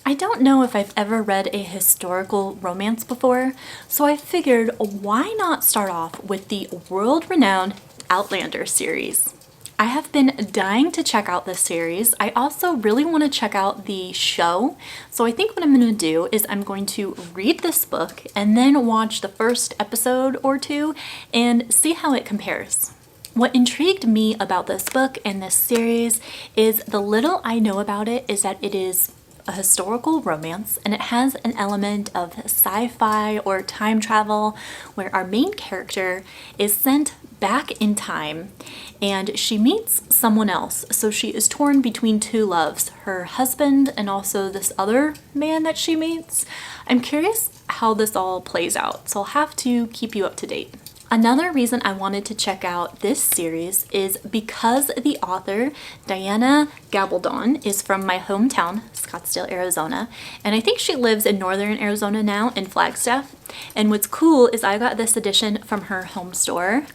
I don't know if I've ever read a historical romance before, so I figured why not start off with the world-renowned Outlander series. I have been dying to check out this series. I also really want to check out the show, so I think what I'm going to do is I'm going to read this book and then watch the first episode or two and see how it compares. What intrigued me about this book and this series is the little I know about it is that it is a historical romance, and it has an element of sci-fi or time travel where our main character is sent back in time and she meets someone else. So she is torn between two loves, her husband and also this other man that she meets. I'm curious how this all plays out, so I'll have to keep you up to date. Another reason I wanted to check out this series is because the author, Diana Gabaldon, is from my hometown, Scottsdale, Arizona, and I think she lives in northern Arizona now in Flagstaff. And what's cool is I got this edition from her home store.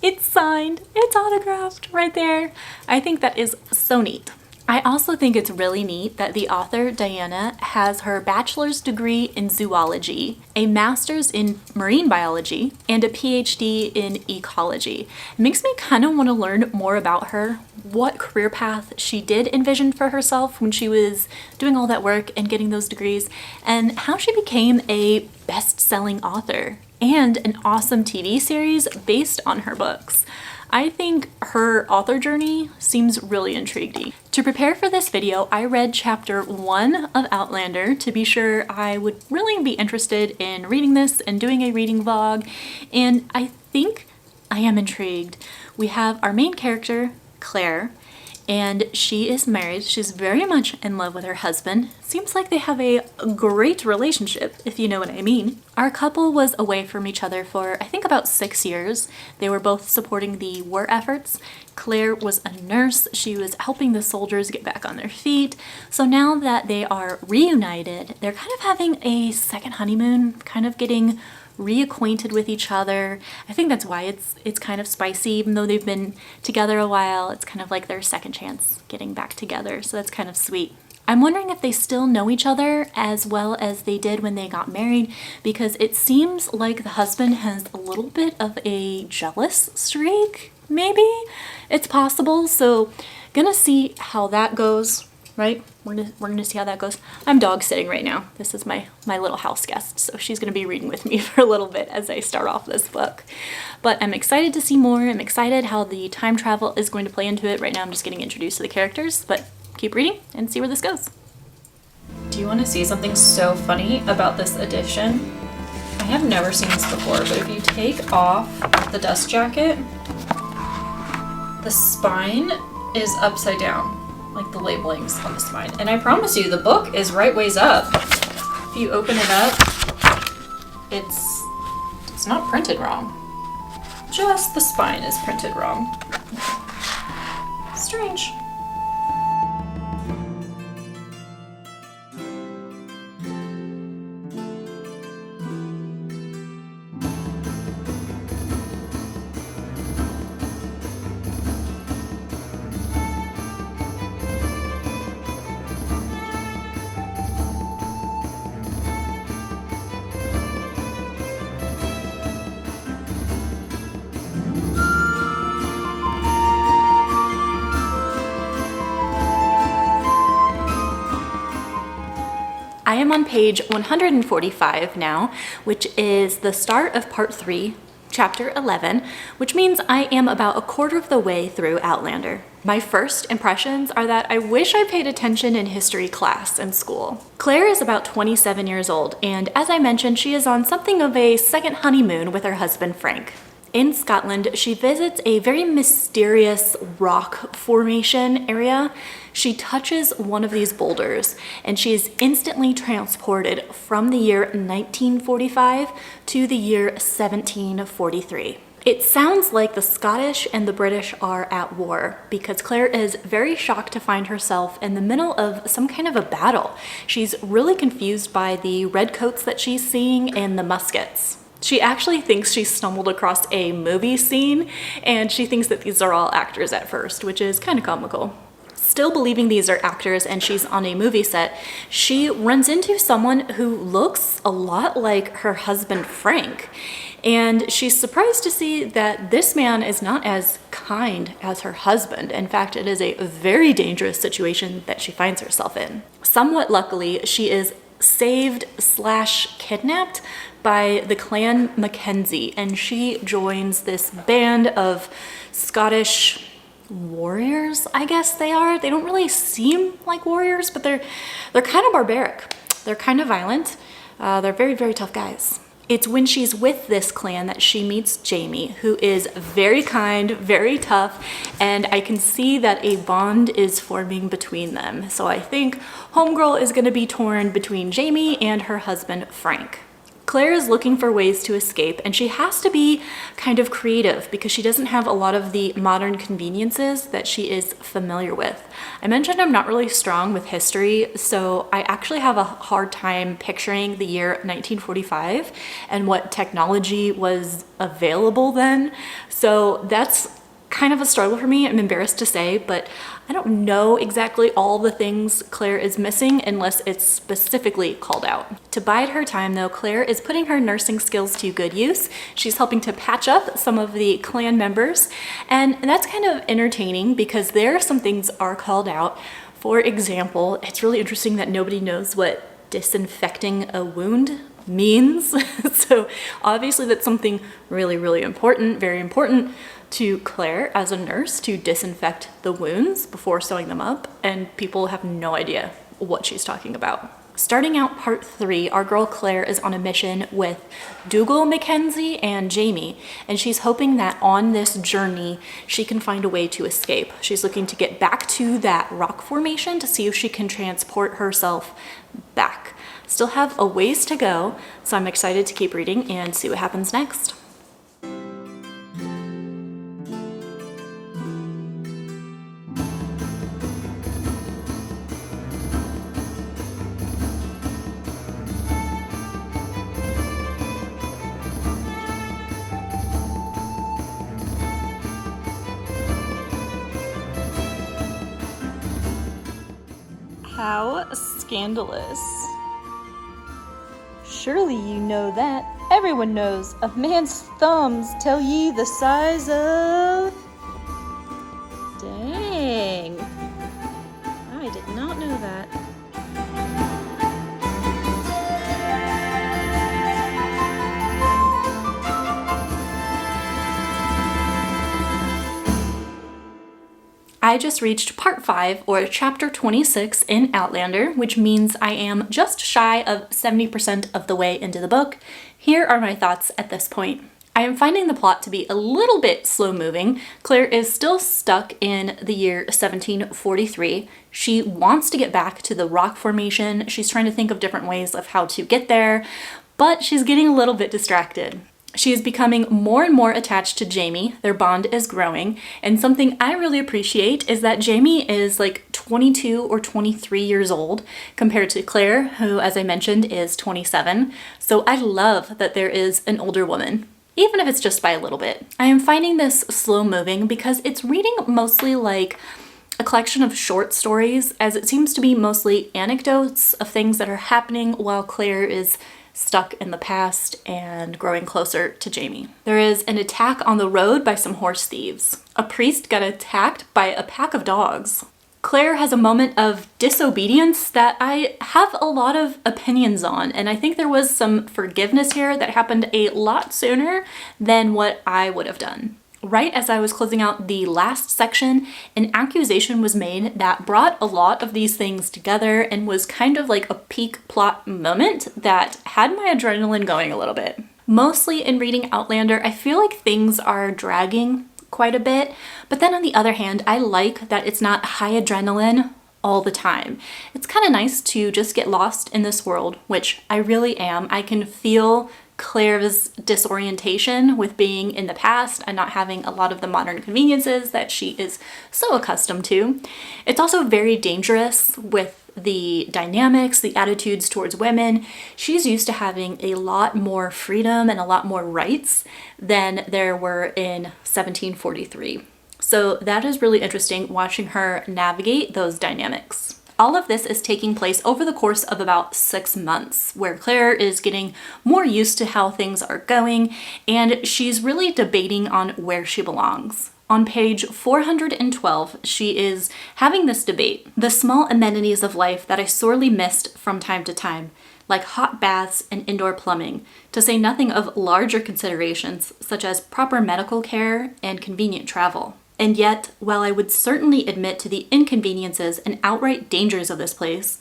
It's signed, it's autographed right there. I think that is so neat. I also think it's really neat that the author, Diana, has her bachelor's degree in zoology, a master's in marine biology, and a PhD in ecology. It makes me kind of want to learn more about her, what career path she did envision for herself when she was doing all that work and getting those degrees, and how she became a best-selling author and an awesome TV series based on her books. I think her author journey seems really intriguing. To prepare for this video, I read chapter 1 of Outlander to be sure I would really be interested in reading this and doing a reading vlog, and I think I am intrigued. We have our main character, Claire, and she is married. She's very much in love with her husband. Seems like they have a great relationship, if you know what I mean. Our couple was away from each other for, I think, about 6 years. They were both supporting the war efforts. Claire was a nurse. She was helping the soldiers get back on their feet. So now that they are reunited, they're kind of having a second honeymoon, kind of getting reacquainted with each other. I think that's why it's kind of spicy, even though they've been together a while. It's kind of like their second chance getting back together, so that's kind of sweet. I'm wondering if they still know each other as well as they did when they got married, because it seems like the husband has a little bit of a jealous streak, maybe? It's possible, so gonna see how that goes. Right? We're gonna see how that goes. I'm dog sitting right now. This is my little house guest, so she's gonna be reading with me for a little bit as I start off this book. But I'm excited to see more. I'm excited how the time travel is going to play into it. Right now I'm just getting introduced to the characters, but keep reading and see where this goes. Do you want to see something so funny about this edition? I have never seen this before, but if you take off the dust jacket, the spine is upside down. Like the labeling's on the spine. And I promise you, the book is right ways up. If you open it up, it's not printed wrong. Just the spine is printed wrong. Strange. I am on page 145 now, which is the start of part 3, chapter 11, which means I am about a quarter of the way through Outlander. My first impressions are that I wish I paid attention in history class in school. Claire is about 27 years old, and as I mentioned, she is on something of a second honeymoon with her husband, Frank. In Scotland, she visits a very mysterious rock formation area. She touches one of these boulders and she is instantly transported from the year 1945 to the year 1743. It sounds like the Scottish and the British are at war because Claire is very shocked to find herself in the middle of some kind of a battle. She's really confused by the redcoats that she's seeing and the muskets. She actually thinks she stumbled across a movie scene, and she thinks that these are all actors at first, which is kind of comical. Still believing these are actors and she's on a movie set, she runs into someone who looks a lot like her husband Frank. And she's surprised to see that this man is not as kind as her husband. In fact, it is a very dangerous situation that she finds herself in. Somewhat luckily, she is saved / kidnapped by the Clan Mackenzie, and she joins this band of Scottish warriors, I guess they are. They don't really seem like warriors, but they're kind of barbaric. They're kind of violent. They're very, very tough guys. It's when she's with this clan that she meets Jamie, who is very kind, very tough, and I can see that a bond is forming between them. So I think homegirl is going to be torn between Jamie and her husband, Frank. Claire is looking for ways to escape, and she has to be kind of creative because she doesn't have a lot of the modern conveniences that she is familiar with. I mentioned I'm not really strong with history, so I actually have a hard time picturing the year 1945 and what technology was available then. So that's kind of a struggle for me, I'm embarrassed to say, but I don't know exactly all the things Claire is missing unless it's specifically called out. To bide her time though, Claire is putting her nursing skills to good use. She's helping to patch up some of the clan members, and that's kind of entertaining because there some things are called out. For example, it's really interesting that nobody knows what disinfecting a wound means. So obviously that's something really, really important, very important to Claire as a nurse, to disinfect the wounds before sewing them up, and people have no idea what she's talking about. Starting out part 3, our girl Claire is on a mission with Dougal Mackenzie and Jamie, and she's hoping that on this journey she can find a way to escape. She's looking to get back to that rock formation to see if she can transport herself back. Still have a ways to go, so I'm excited to keep reading and see what happens next. How scandalous. Surely you know that. Everyone knows a man's thumbs tell ye the size of... Dang. I did not know that. I just reached part 5, or chapter 26 in Outlander, which means I am just shy of 70% of the way into the book. Here are my thoughts at this point. I am finding the plot to be a little bit slow moving. Claire is still stuck in the year 1743. She wants to get back to the rock formation. She's trying to think of different ways of how to get there, but she's getting a little bit distracted. She is becoming more and more attached to Jamie. Their bond is growing, and something I really appreciate is that Jamie is like 22 or 23 years old compared to Claire, who, as I mentioned, is 27. So I love that there is an older woman, even if it's just by a little bit. I am finding this slow moving because it's reading mostly like a collection of short stories, as it seems to be mostly anecdotes of things that are happening while Claire is stuck in the past and growing closer to Jamie. There is an attack on the road by some horse thieves. A priest got attacked by a pack of dogs. Claire has a moment of disobedience that I have a lot of opinions on, and I think there was some forgiveness here that happened a lot sooner than what I would have done. Right as I was closing out the last section, an accusation was made that brought a lot of these things together and was kind of like a peak plot moment that had my adrenaline going a little bit. Mostly in reading Outlander, I feel like things are dragging quite a bit, but then on the other hand, I like that it's not high adrenaline all the time. It's kind of nice to just get lost in this world, which I really am. I can feel Claire's disorientation with being in the past and not having a lot of the modern conveniences that she is so accustomed to. It's also very dangerous with the dynamics, the attitudes towards women. She's used to having a lot more freedom and a lot more rights than there were in 1743. So that is really interesting, watching her navigate those dynamics. All of this is taking place over the course of about 6 months, where Claire is getting more used to how things are going, and she's really debating on where she belongs. On page 412, she is having this debate. The small amenities of life that I sorely missed from time to time, like hot baths and indoor plumbing, to say nothing of larger considerations such as proper medical care and convenient travel. And yet, while I would certainly admit to the inconveniences and outright dangers of this place,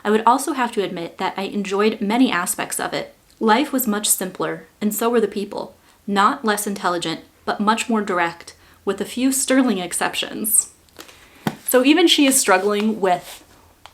I would also have to admit that I enjoyed many aspects of it. Life was much simpler, and so were the people. Not less intelligent, but much more direct, with a few sterling exceptions. So even she is struggling with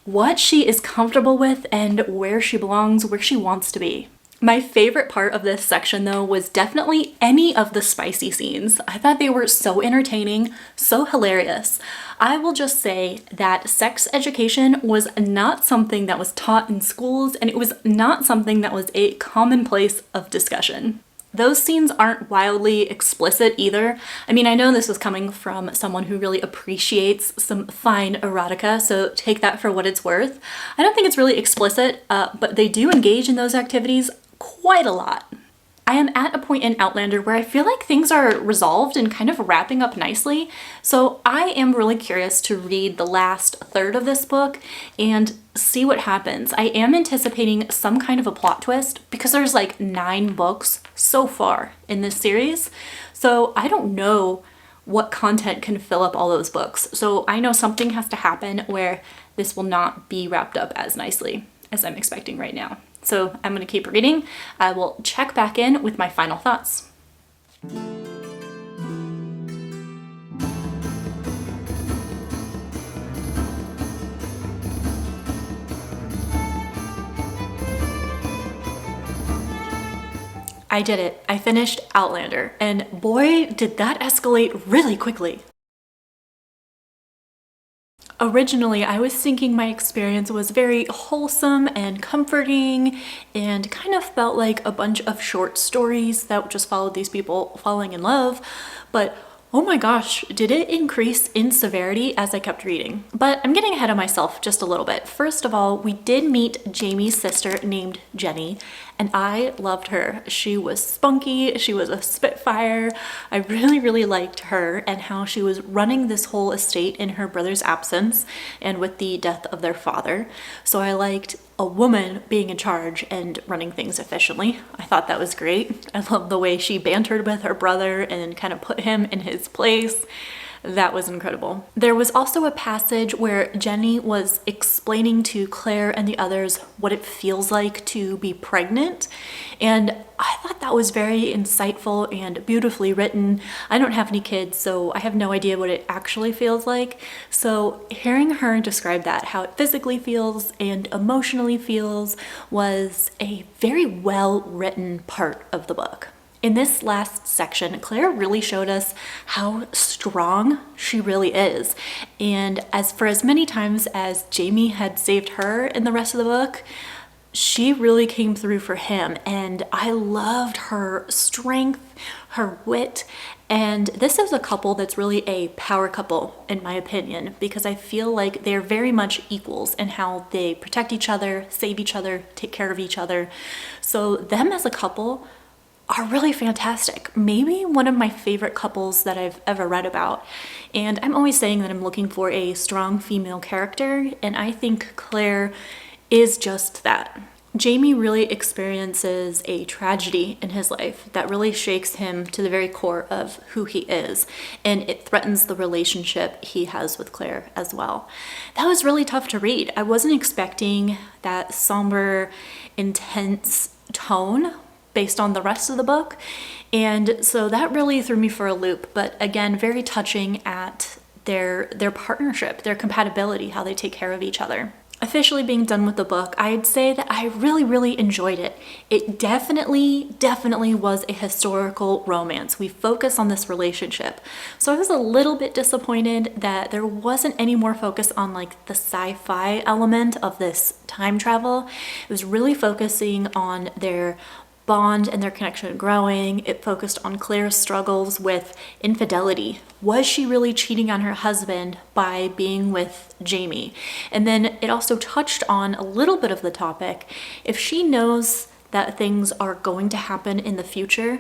what she is comfortable with and where she belongs, where she wants to be. My favorite part of this section, though, was definitely any of the spicy scenes. I thought they were so entertaining, so hilarious. I will just say that sex education was not something that was taught in schools, and it was not something that was a commonplace of discussion. Those scenes aren't wildly explicit either. I mean, I know this is coming from someone who really appreciates some fine erotica, so take that for what it's worth. I don't think it's really explicit, but they do engage in those activities quite a lot. I am at a point in Outlander where I feel like things are resolved and kind of wrapping up nicely, so I am really curious to read the last third of this book and see what happens. I am anticipating some kind of a plot twist because there's like 9 books so far in this series, so I don't know what content can fill up all those books. So I know something has to happen where this will not be wrapped up as nicely as I'm expecting right now. So I'm going to keep reading. I will check back in with my final thoughts. I did it. I finished Outlander, and boy, did that escalate really quickly. Originally, I was thinking my experience was very wholesome and comforting and kind of felt like a bunch of short stories that just followed these people falling in love, but oh my gosh, did it increase in severity as I kept reading. But I'm getting ahead of myself just a little bit. First of all, we did meet Jamie's sister named Jenny, and I loved her. She was spunky, she was a spitfire. I really liked her and how she was running this whole estate in her brother's absence and with the death of their father. So I liked a woman being in charge and running things efficiently. I thought that was great. I love the way she bantered with her brother and kind of put him in his place. That was incredible. There was also a passage where Jenny was explaining to Claire and the others what it feels like to be pregnant, and I thought that was very insightful and beautifully written. I don't have any kids, so I have no idea what it actually feels like. So hearing her describe that, how it physically feels and emotionally feels, was a very well written part of the book. In this last section, Claire really showed us how strong she really is. And for as many times as Jamie had saved her in the rest of the book, she really came through for him. And I loved her strength, her wit. And this is a couple that's really a power couple, in my opinion, because I feel like they're very much equals in how they protect each other, save each other, take care of each other. So them as a couple are really fantastic. Maybe one of my favorite couples that I've ever read about. And I'm always saying that I'm looking for a strong female character, and I think Claire is just that. Jamie really experiences a tragedy in his life that really shakes him to the very core of who he is, and it threatens the relationship he has with Claire as well. That was really tough to read. I wasn't expecting that somber, intense tone based on the rest of the book, and so that really threw me for a loop. But again, very touching at their partnership, their compatibility, how they take care of each other. Officially being done with the book, I'd say that I really enjoyed it. It definitely was a historical romance. We focus on this relationship. So I was a little bit disappointed that there wasn't any more focus on like the sci-fi element of this time travel. It was really focusing on their bond and their connection growing. It focused on Claire's struggles with infidelity. Was she really cheating on her husband by being with Jamie? And then it also touched on a little bit of the topic. If she knows that things are going to happen in the future,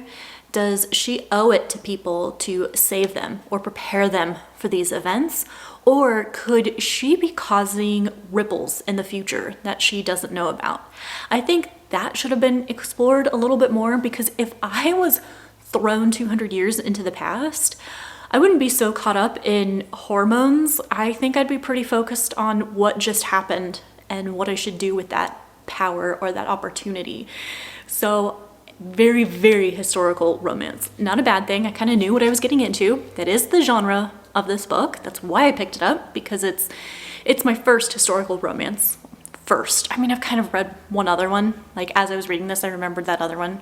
does she owe it to people to save them or prepare them for these events? Or could she be causing ripples in the future that she doesn't know about? I think that should have been explored a little bit more, because if I was thrown 200 years into the past, I wouldn't be so caught up in hormones. I think I'd be pretty focused on what just happened and what I should do with that power or that opportunity. So very, very historical romance. Not a bad thing. I kind of knew what I was getting into. That is the genre of this book. That's why I picked it up, because it's my first historical romance. First. I mean, I've kind of read one other one. Like, as I was reading this, I remembered that other one.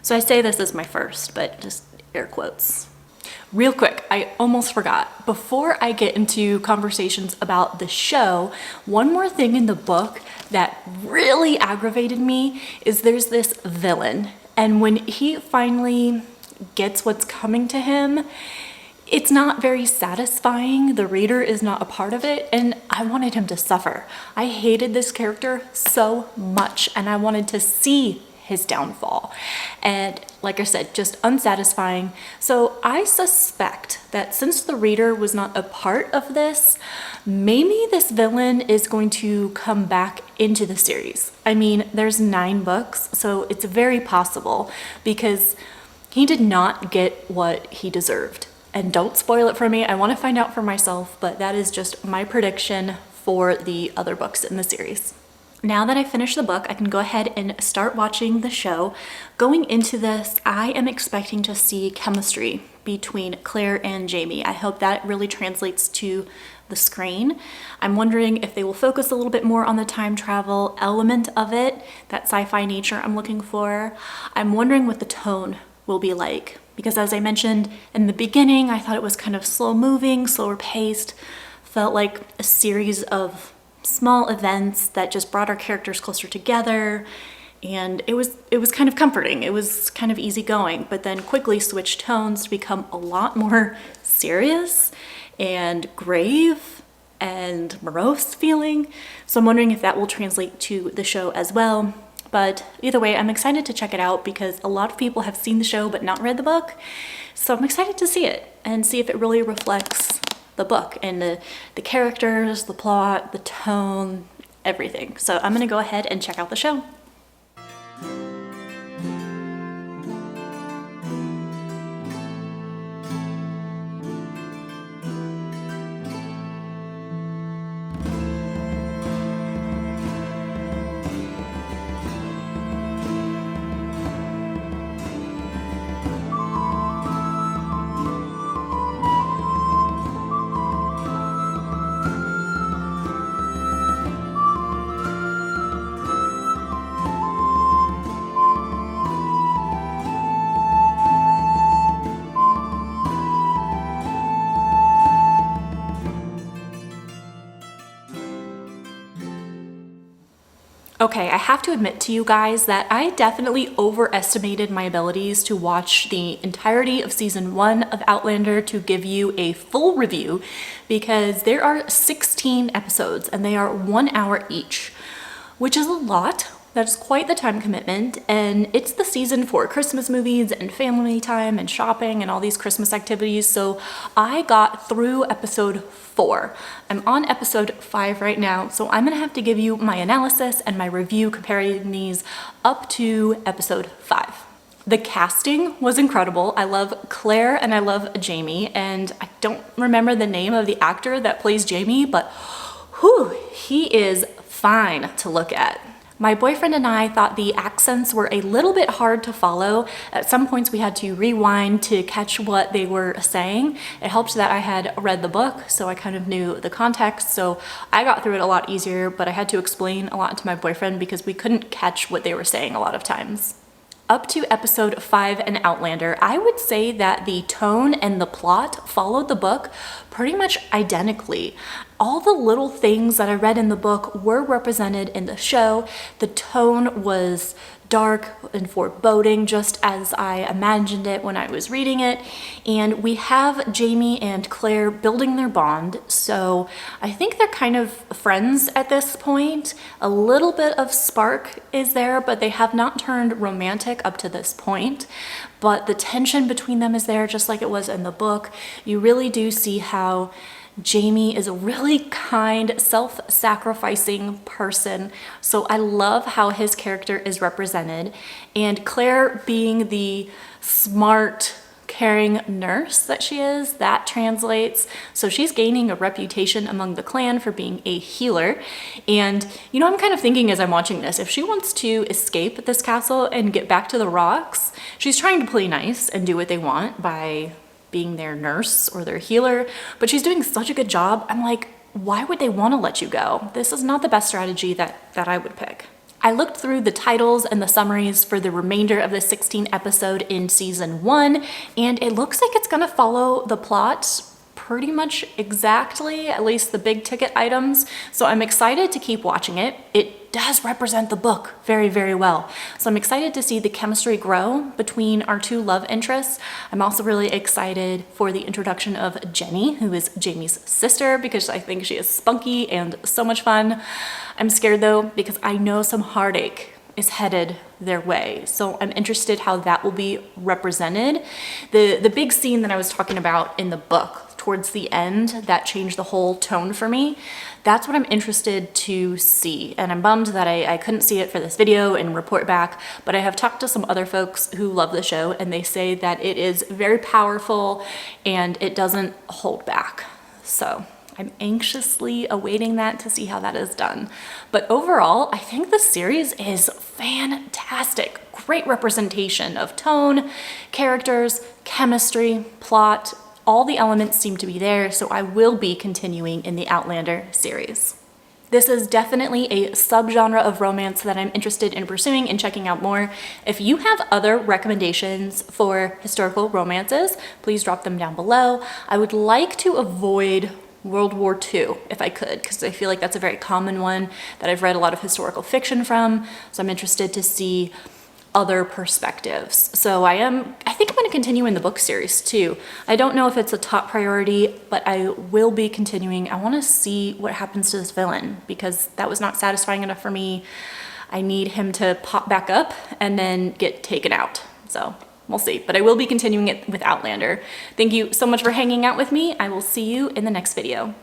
So I say this is my first, but just air quotes. Real quick, I almost forgot. Before I get into conversations about the show, one more thing in the book that really aggravated me is there's this villain. And when he finally gets what's coming to him, it's not very satisfying. The reader is not a part of it, and I wanted him to suffer. I hated this character so much, and I wanted to see his downfall. And like I said, just unsatisfying. So I suspect that since the reader was not a part of this, maybe this villain is going to come back into the series. I mean, there's 9 books, so it's very possible, because he did not get what he deserved. And don't spoil it for me. I want to find out for myself, but that is just my prediction for the other books in the series. Now that I finished the book, I can go ahead and start watching the show. Going into this, I am expecting to see chemistry between Claire and Jamie. I hope that really translates to the screen. I'm wondering if they will focus a little bit more on the time travel element of it, that sci-fi nature I'm looking for. I'm wondering what the tone will be like, because as I mentioned in the beginning, I thought it was kind of slow moving, slower paced, felt like a series of small events that just brought our characters closer together, and it was kind of comforting. It was kind of easygoing, but then quickly switched tones to become a lot more serious and grave and morose feeling. So I'm wondering if that will translate to the show as well. But either way, I'm excited to check it out, because a lot of people have seen the show but not read the book. So I'm excited to see it and see if it really reflects the book and the characters, the plot, the tone, everything. So I'm gonna go ahead and check out the show. Okay, I have to admit to you guys that I definitely overestimated my abilities to watch the entirety of season 1 of Outlander to give you a full review, because there are 16 episodes and they are 1 hour each, which is a lot. That's quite the time commitment, and it's the season for Christmas movies and family time and shopping and all these Christmas activities, so I got through episode 4. I'm on episode 5 right now, so I'm gonna have to give you my analysis and my review comparing these up to episode 5. The casting was incredible. I love Claire and I love Jamie, and I don't remember the name of the actor that plays Jamie, but whew, he is fine to look at. My boyfriend and I thought the accents were a little bit hard to follow. At some points we had to rewind to catch what they were saying. It helped that I had read the book, so I kind of knew the context, so I got through it a lot easier, but I had to explain a lot to my boyfriend because we couldn't catch what they were saying a lot of times. Up to episode 5 in Outlander, I would say that the tone and the plot followed the book pretty much identically. all the little things that I read in the book were represented in the show. The tone was dark and foreboding, just as I imagined it when I was reading it. And we have Jamie and Claire building their bond, so I think they're kind of friends at this point. A little bit of spark is there, but they have not turned romantic up to this point. But the tension between them is there, just like it was in the book. You really do see how Jamie is a really kind, self-sacrificing person, so I love how his character is represented. And Claire, being the smart, caring nurse that she is, that translates. So she's gaining a reputation among the clan for being a healer. And you know, I'm kind of thinking as I'm watching this, if she wants to escape this castle and get back to the rocks, she's trying to play nice and do what they want by being their nurse or their healer, but she's doing such a good job. I'm like, why would they want to let you go? This is not the best strategy that I would pick. I looked through the titles and the summaries for the remainder of the 16th episode in season 1, and it looks like it's gonna follow the plot pretty much exactly, at least the big ticket items. So I'm excited to keep watching it. It does represent the book very, very well. So I'm excited to see the chemistry grow between our two love interests. I'm also really excited for the introduction of Jenny, who is Jamie's sister, because I think she is spunky and so much fun. I'm scared though, because I know some heartache is headed their way. So I'm interested how that will be represented. The big scene that I was talking about in the book towards the end that changed the whole tone for me, that's what I'm interested to see. And I'm bummed that I couldn't see it for this video and report back, but I have talked to some other folks who love the show and they say that it is very powerful and it doesn't hold back. So I'm anxiously awaiting that to see how that is done. But overall, I think the series is fantastic. Great representation of tone, characters, chemistry, plot. All the elements seem to be there, so I will be continuing in the Outlander series. This is definitely a subgenre of romance that I'm interested in pursuing and checking out more. If you have other recommendations for historical romances, please drop them down below. I would like to avoid World War II if I could, because I feel like that's a very common one that I've read a lot of historical fiction from, so I'm interested to see other perspectives. So I think I'm going to continue in the book series too. I don't know if it's a top priority, but I will be continuing. I want to see what happens to this villain because that was not satisfying enough for me. I need him to pop back up and then get taken out. So we'll see, but I will be continuing it with Outlander. Thank you so much for hanging out with me. I will see you in the next video.